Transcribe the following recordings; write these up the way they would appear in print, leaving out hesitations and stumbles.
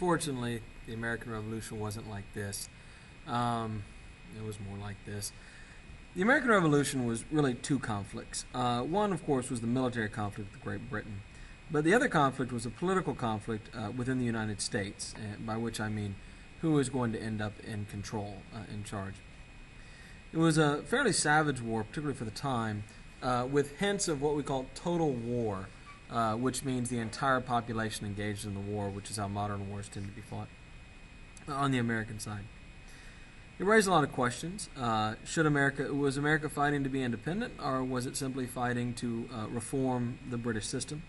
Fortunately, the American Revolution wasn't like this. Um, it was more like this. The American Revolution was really two conflicts. One, of course, was the military conflict with Great Britain. But the other conflict was a political conflict within the United States, by which I mean who was going to end up in control, in charge. It was a fairly savage war, particularly for the time, with hints of what we call total war, which means the entire population engaged in the war, which is how modern wars tend to be fought on the American side. It raised a lot of questions. Was America fighting to be independent, or was it simply fighting to reform the British system?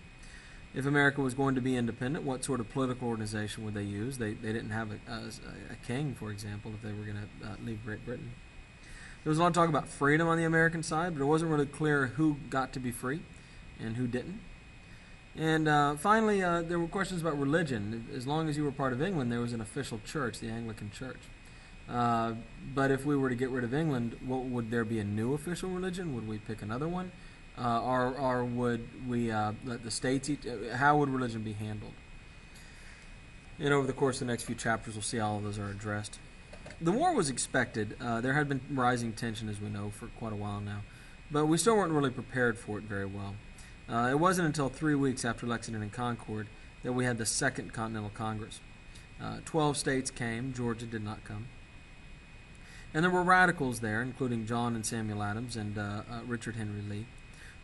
If America was going to be independent, what sort of political organization would they use? They didn't have a king, for example, if they were going to leave Great Britain. There was a lot of talk about freedom on the American side, but it wasn't really clear who got to be free and who didn't. And finally, there were questions about religion. As long as you were part of England, there was an official church, the Anglican Church. But if we were to get rid of England, would there be a new official religion? Would we pick another one? Or would we let the states eat? How would religion be handled? And over the course of the next few chapters, we'll see all of those are addressed. The war was expected. There had been rising tension, as we know, for quite a while now. But we still weren't really prepared for it very well. It wasn't until 3 weeks after Lexington and Concord that we had the Second Continental Congress. 12 states came. Georgia did not come. And there were radicals there, including John and Samuel Adams and Richard Henry Lee,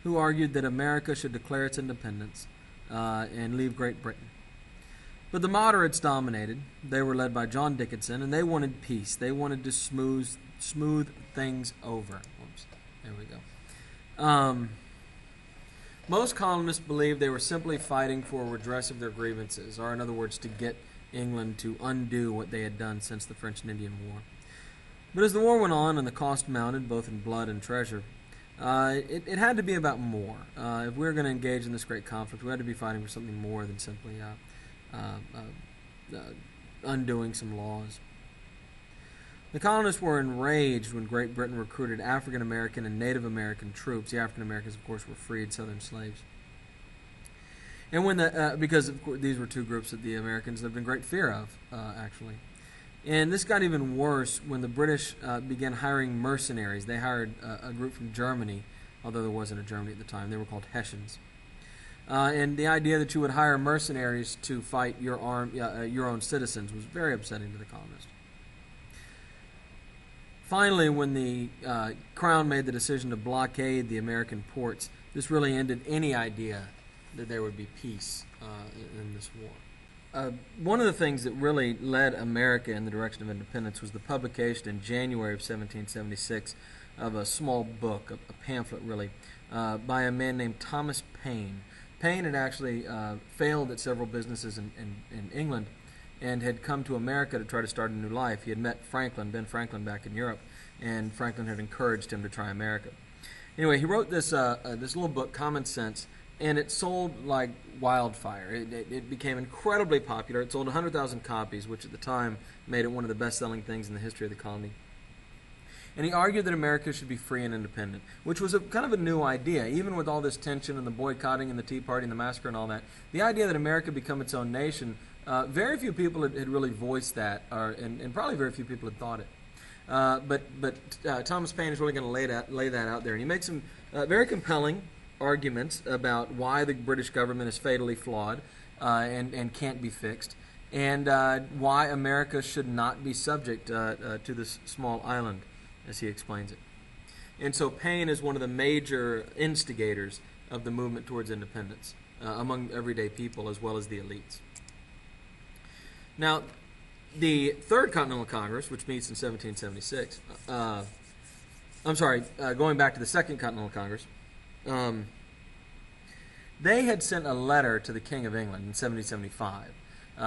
who argued that America should declare its independence and leave Great Britain. But the moderates dominated. They were led by John Dickinson, and they wanted peace. They wanted to smooth things over. Oops, there we go. Most colonists believed they were simply fighting for redress of their grievances, or in other words, to get England to undo what they had done since the French and Indian War. But as the war went on and the cost mounted, both in blood and treasure, it had to be about more. If we were going to engage in this great conflict, we had to be fighting for something more than simply undoing some laws. The colonists were enraged when Great Britain recruited African American and Native American troops. The African Americans, of course, were freed Southern slaves. And when because of course, these were two groups that the Americans lived in great fear of, actually. And this got even worse when the British began hiring mercenaries. They hired a group from Germany, although there wasn't a Germany at the time. They were called Hessians. And the idea that you would hire mercenaries to fight your own citizens was very upsetting to the colonists. Finally, when the Crown made the decision to blockade the American ports, this really ended any idea that there would be peace in this war. One of the things that really led America in the direction of independence was the publication in January of 1776 of a small book, a pamphlet really, by a man named Thomas Paine. Paine had actually failed at several businesses in England and had come to America to try to start a new life. He had met Ben Franklin back in Europe, and Franklin had encouraged him to try America. Anyway, he wrote this little book, Common Sense, and it sold like wildfire. It became incredibly popular. It sold 100,000 copies, which at the time made it one of the best-selling things in the history of the colony. And he argued that America should be free and independent, which was kind of a new idea, even with all this tension and the boycotting and the Tea Party and the massacre and all that. The idea that America become its own nation, very few people had really voiced that, and probably very few people had thought it. But Thomas Paine is really going to lay that out there. And he makes some very compelling arguments about why the British government is fatally flawed and can't be fixed, and why America should not be subject to this small island, as he explains it. And so Paine is one of the major instigators of the movement towards independence among everyday people as well as the elites. Now, the Third Continental Congress, which meets in 1776, going back to the Second Continental Congress, they had sent a letter to the King of England in 1775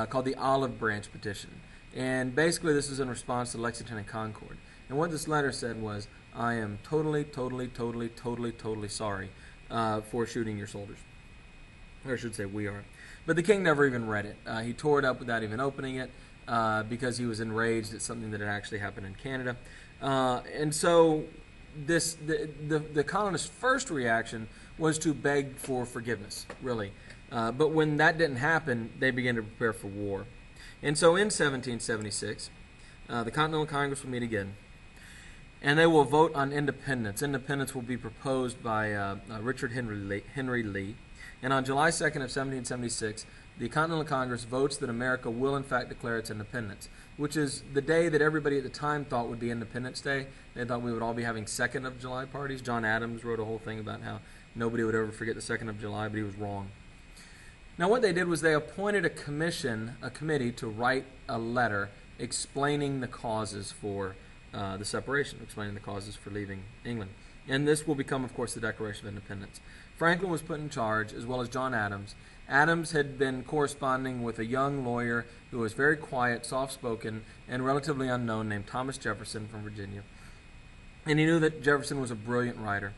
called the Olive Branch Petition. And basically this is in response to Lexington and Concord. And what this letter said was, I am totally sorry for shooting your soldiers. Or I should say we are. But the king never even read it. He tore it up without even opening it because he was enraged at something that had actually happened in Canada. And so the colonists' first reaction was to beg for forgiveness, really. But when that didn't happen, they began to prepare for war. And so in 1776, the Continental Congress will meet again, and they will vote on independence. Independence will be proposed by Richard Henry Lee. And on July 2nd of 1776, the Continental Congress votes that America will in fact declare its independence, which is the day that everybody at the time thought would be Independence Day. They thought we would all be having 2nd of July parties. John Adams wrote a whole thing about how nobody would ever forget the 2nd of July, but he was wrong. Now what they did was they appointed a committee to write a letter explaining the causes for the separation, explaining the causes for leaving England. And this will become, of course, the Declaration of Independence. Franklin was put in charge, as well as John Adams. Adams had been corresponding with a young lawyer who was very quiet, soft-spoken, and relatively unknown named Thomas Jefferson from Virginia. And he knew that Jefferson was a brilliant writer.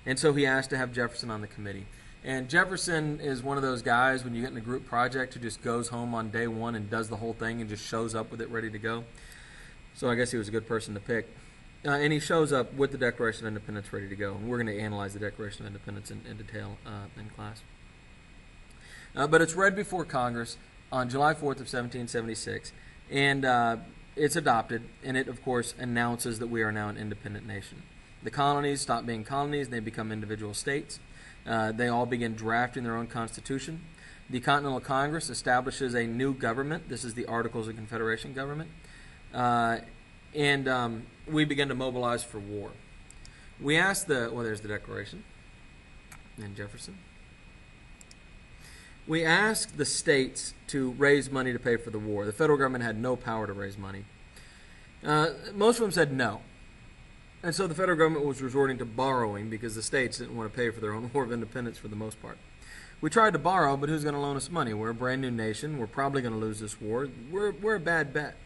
And so he asked to have Jefferson on the committee. And Jefferson is one of those guys, when you get in a group project, who just goes home on day one and does the whole thing and just shows up with it ready to go. So I guess he was a good person to pick. And he shows up with the Declaration of Independence ready to go. And we're going to analyze the Declaration of Independence in detail in class. But it's read before Congress on July 4th of 1776. And it's adopted. And it, of course, announces that we are now an independent nation. The colonies stop being colonies. They become individual states. They all begin drafting their own constitution. The Continental Congress establishes a new government. This is the Articles of Confederation government. And we begin to mobilize for war. We asked there's the Declaration and Jefferson. We asked the states to raise money to pay for the war. The federal government had no power to raise money. Most of them said no. And so the federal government was resorting to borrowing because the states didn't want to pay for their own war of independence for the most part. We tried to borrow, but who's going to loan us money? We're a brand new nation. We're probably going to lose this war. We're a bad bet.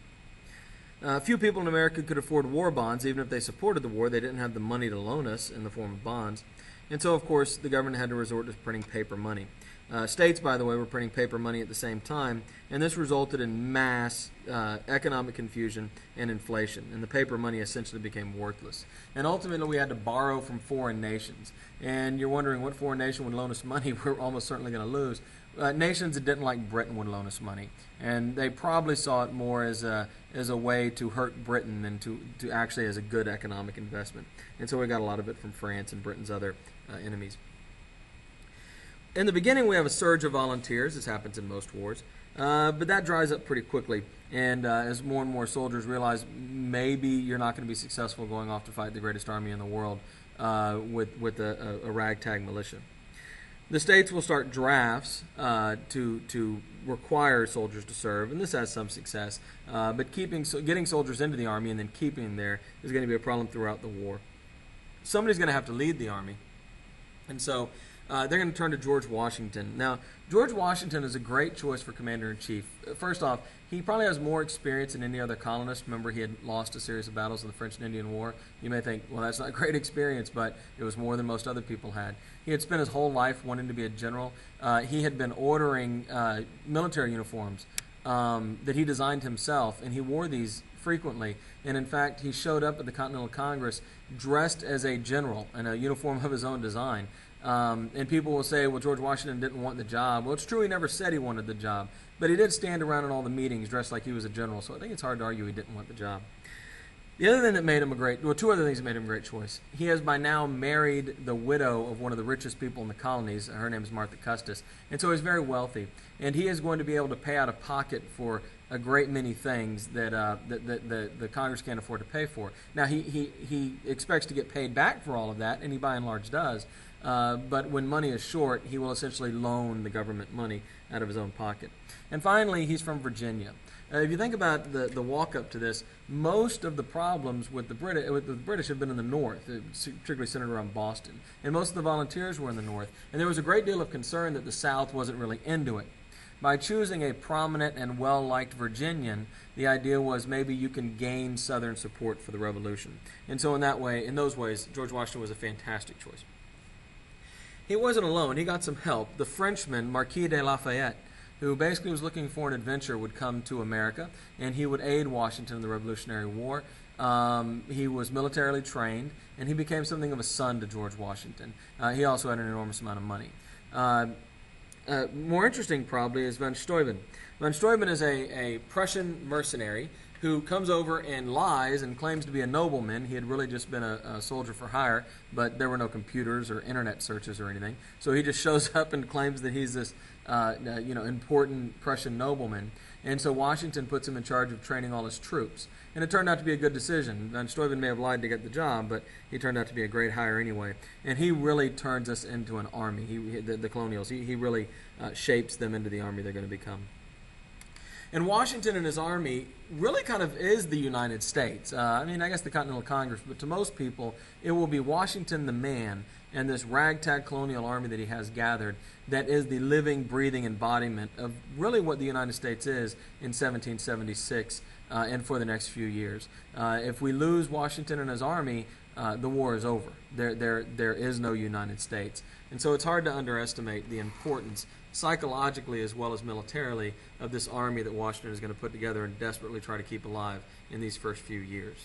Few people in America could afford war bonds. Even if they supported the war, they didn't have the money to loan us in the form of bonds. And so, of course, the government had to resort to printing paper money. States, by the way, were printing paper money at the same time, and this resulted in mass economic confusion and inflation, and the paper money essentially became worthless. And ultimately, we had to borrow from foreign nations. And you're wondering what foreign nation would loan us money we're almost certainly going to lose. Nations that didn't like Britain would loan us money, and they probably saw it more as a way to hurt Britain than to actually as a good economic investment. And so we got a lot of it from France and Britain's other enemies. In the beginning, we have a surge of volunteers. This happens in most wars. But that dries up pretty quickly. And as more and more soldiers realize maybe you're not going to be successful going off to fight the greatest army in the world with a ragtag militia. The states will start drafts to require soldiers to serve, and this has some success. But getting soldiers into the army and then keeping them there is going to be a problem throughout the war. Somebody's going to have to lead the army. And so they're going to turn to George Washington. Now, George Washington is a great choice for commander-in-chief. First off, he probably has more experience than any other colonist. Remember, he had lost a series of battles in the French and Indian War. You may think, well, that's not great experience, but it was more than most other people had. He had spent his whole life wanting to be a general. He had been ordering military uniforms that he designed himself, and he wore these frequently. And in fact, he showed up at the Continental Congress dressed as a general in a uniform of his own design. And people will say, well, George Washington didn't want the job. Well, it's true, he never said he wanted the job. But he did stand around in all the meetings dressed like he was a general, so I think it's hard to argue he didn't want the job. The other thing that made him two other things that made him a great choice. He has by now married the widow of one of the richest people in the colonies. Her name is Martha Custis. And so he's very wealthy. And he is going to be able to pay out of pocket for a great many things that the Congress can't afford to pay for. Now, he expects to get paid back for all of that, and he by and large does. But when money is short, he will essentially loan the government money out of his own pocket. And finally, he's from Virginia. If you think about the walk-up to this, most of the problems with the British have been in the North, particularly centered around Boston. And most of the volunteers were in the North. And there was a great deal of concern that the South wasn't really into it. By choosing a prominent and well-liked Virginian, the idea was maybe you can gain Southern support for the Revolution. And so in those ways, George Washington was a fantastic choice. He wasn't alone. He got some help. The Frenchman, Marquis de Lafayette, who basically was looking for an adventure, would come to America, and he would aid Washington in the Revolutionary War. He was militarily trained, and he became something of a son to George Washington. He also had an enormous amount of money. more interesting probably is von Steuben. Von Steuben is a Prussian mercenary who comes over and lies and claims to be a nobleman. He had really just been a soldier for hire, but there were no computers or internet searches or anything. So he just shows up and claims that he's this important Prussian nobleman. And so Washington puts him in charge of training all his troops. And it turned out to be a good decision. Von Steuben may have lied to get the job, but he turned out to be a great hire anyway. And he really turns us into an army, the colonials. He really shapes them into the army they're going to become. And Washington and his army really kind of is the United States. I guess the Continental Congress, but to most people, it will be Washington the man and this ragtag colonial army that he has gathered that is the living, breathing embodiment of really what the United States is in 1776 and for the next few years. If we lose Washington and his army, the war is over. There is no United States. And so it's hard to underestimate the importance psychologically as well as militarily of this army that Washington is going to put together and desperately try to keep alive in these first few years.